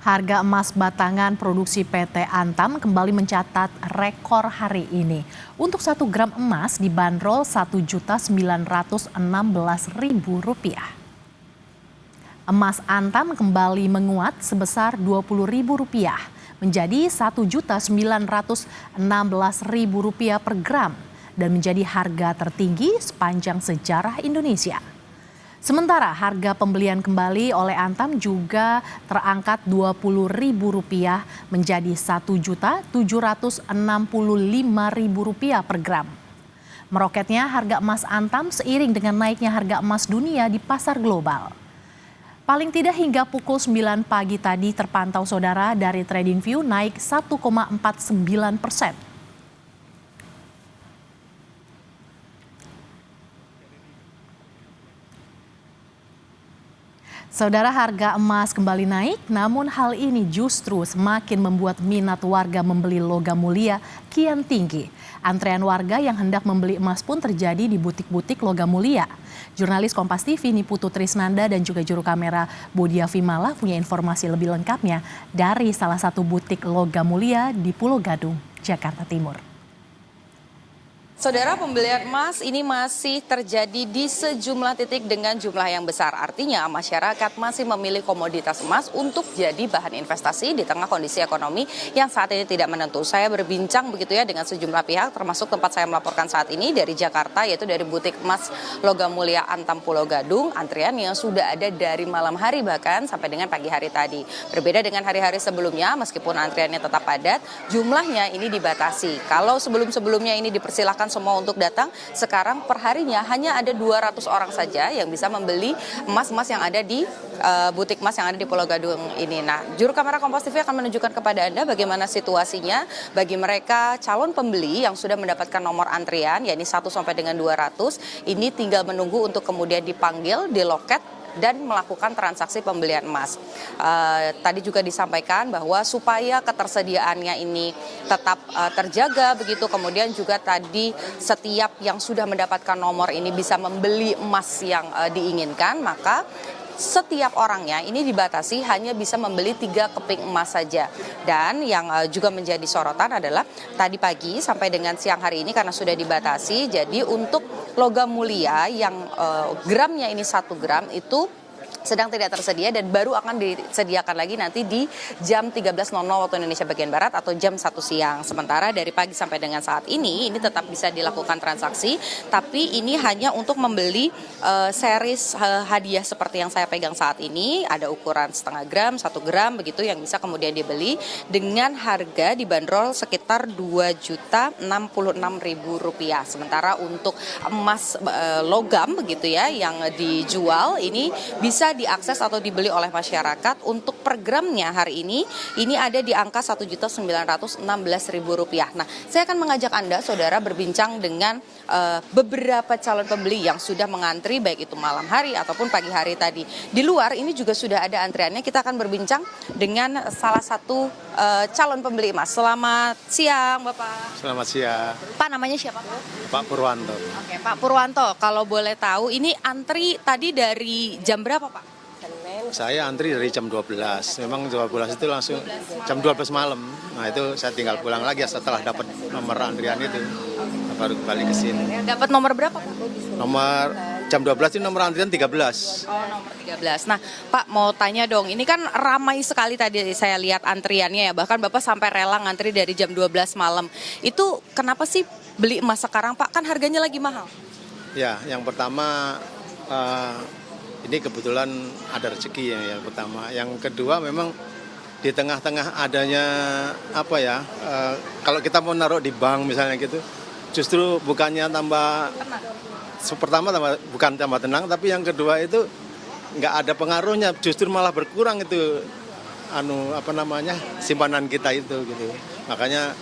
Harga emas batangan produksi PT Antam kembali mencatat rekor hari ini. Untuk 1 gram emas dibanderol Rp1.916.000. Emas Antam kembali menguat sebesar Rp20.000 menjadi Rp1.916.000 per gram dan menjadi harga tertinggi sepanjang sejarah Indonesia. Sementara harga pembelian kembali oleh Antam juga terangkat Rp20.000 menjadi Rp1.765.000 per gram. Meroketnya harga emas Antam seiring dengan naiknya harga emas dunia di pasar global. Paling tidak hingga pukul 9 pagi tadi terpantau saudara dari TradingView naik 1,49%. Saudara, harga emas kembali naik, namun hal ini justru semakin membuat minat warga membeli logam mulia kian tinggi. Antrean warga yang hendak membeli emas pun terjadi di butik-butik logam mulia. Jurnalis Kompas TV Niputu Trisnanda dan juga juru kamera Bodia Vimala punya informasi lebih lengkapnya dari salah satu butik logam mulia di Pulau Gadung, Jakarta Timur. Saudara, pembelian emas ini masih terjadi di sejumlah titik dengan jumlah yang besar. Artinya masyarakat masih memilih komoditas emas untuk jadi bahan investasi di tengah kondisi ekonomi yang saat ini tidak menentu. Saya berbincang begitu ya dengan sejumlah pihak termasuk tempat saya melaporkan saat ini dari Jakarta, yaitu dari butik emas logam mulia Antam Pulau Gadung. Antrian yang sudah ada dari malam hari bahkan sampai dengan pagi hari tadi. Berbeda dengan hari-hari sebelumnya, meskipun antriannya tetap padat, jumlahnya ini dibatasi. Kalau sebelum-sebelumnya ini dipersilakan semua untuk datang, sekarang perharinya hanya ada 200 orang saja yang bisa membeli emas-emas yang ada di butik emas yang ada di Pulau Gadung ini. Nah, juru kamera Kompas TV akan menunjukkan kepada Anda bagaimana situasinya bagi mereka calon pembeli yang sudah mendapatkan nomor antrian, yakni 1 sampai dengan 200, ini tinggal menunggu untuk kemudian dipanggil di loket dan melakukan transaksi pembelian emas. Tadi juga disampaikan bahwa supaya ketersediaannya ini tetap terjaga begitu, kemudian juga tadi setiap yang sudah mendapatkan nomor ini bisa membeli emas yang diinginkan, maka setiap orangnya ini dibatasi hanya bisa membeli 3 keping emas saja. Dan yang juga menjadi sorotan adalah tadi pagi sampai dengan siang hari ini karena sudah dibatasi, jadi untuk logam mulia yang gramnya ini 1 gram itu sedang tidak tersedia dan baru akan disediakan lagi nanti di jam 13.00 waktu Indonesia bagian Barat atau jam 1 siang. Sementara dari pagi sampai dengan saat ini tetap bisa dilakukan transaksi, tapi ini hanya untuk membeli series hadiah seperti yang saya pegang saat ini, ada ukuran 0,5 gram, 1 gram begitu yang bisa kemudian dibeli dengan harga dibanderol sekitar Rp2.066.000. Sementara untuk emas logam begitu ya yang dijual ini bisa diakses atau dibeli oleh masyarakat untuk per gramnya hari ini ada di angka Rp1.916.000. Nah, saya akan mengajak Anda saudara berbincang dengan beberapa calon pembeli yang sudah mengantri baik itu malam hari ataupun pagi hari tadi. Di luar ini juga sudah ada antriannya. Kita akan berbincang dengan salah satu calon pembeli emas. Selamat siang, Bapak. Selamat siang. Pak, namanya siapa? Pak Purwanto. Oke, Pak Purwanto, kalau boleh tahu ini antri tadi dari jam berapa, Pak? Saya antri dari jam 12. Memang 12 itu langsung jam 12 malam. Nah, itu saya tinggal pulang lagi setelah dapat nomor antrian itu. Baru balik ke sini. Dapat nomor berapa, Pak? Nomor jam 12 itu nomor antrian 13. Oh, nomor 13. Nah, Pak mau tanya dong, ini kan ramai sekali tadi saya lihat antriannya ya. Bahkan Bapak sampai rela ngantri dari jam 12 malam. Itu kenapa sih beli emas sekarang, Pak? Kan harganya lagi mahal. Ya, yang pertama ini kebetulan ada rezeki yang pertama. Yang kedua memang di tengah-tengah adanya kalau kita mau naruh di bank misalnya gitu, justru bukannya tambah pertama bukan tambah tenang, tapi yang kedua itu nggak ada pengaruhnya, justru malah berkurang itu simpanan kita itu gitu. Makanya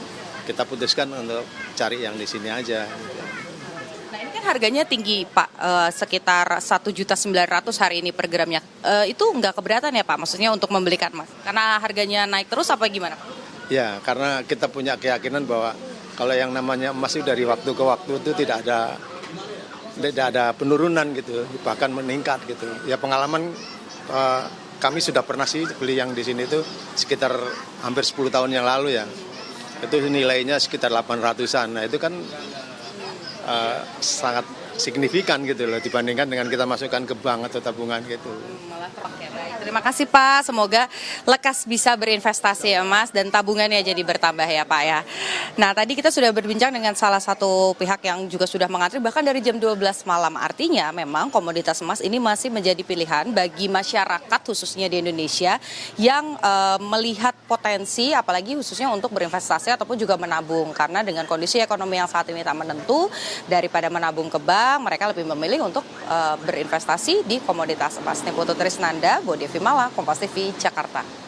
kita putuskan untuk cari yang di sini aja. Nah, ini kan harganya tinggi, Pak, sekitar Rp1.900.000 hari ini per gramnya. Itu nggak keberatan ya, Pak? Maksudnya untuk membelikan emas? Karena harganya naik terus apa gimana, Pak? Ya, karena kita punya keyakinan bahwa kalau yang namanya emas itu dari waktu ke waktu itu tidak ada penurunan gitu, bahkan meningkat gitu. Ya pengalaman kami sudah pernah sih beli yang di sini itu sekitar hampir 10 tahun yang lalu ya. Itu nilainya sekitar 800-an. Nah itu kan sangat signifikan gitu loh dibandingkan dengan kita masukkan ke bank atau tabungan gitu. Malah terpakai. Baik, terima kasih Pak. Semoga lekas bisa berinvestasi ya Mas dan tabungannya jadi bertambah ya Pak ya. Nah tadi kita sudah berbincang dengan salah satu pihak yang juga sudah mengantri bahkan dari jam 12 malam. Artinya memang komoditas emas ini masih menjadi pilihan bagi masyarakat khususnya di Indonesia yang melihat potensi apalagi khususnya untuk berinvestasi ataupun juga menabung. Karena dengan kondisi ekonomi yang saat ini tak menentu daripada menabung ke bank, mereka lebih memilih untuk berinvestasi di komoditas emas. Niputu Trisnanda, Bodi Vimala, Kompas TV, Jakarta.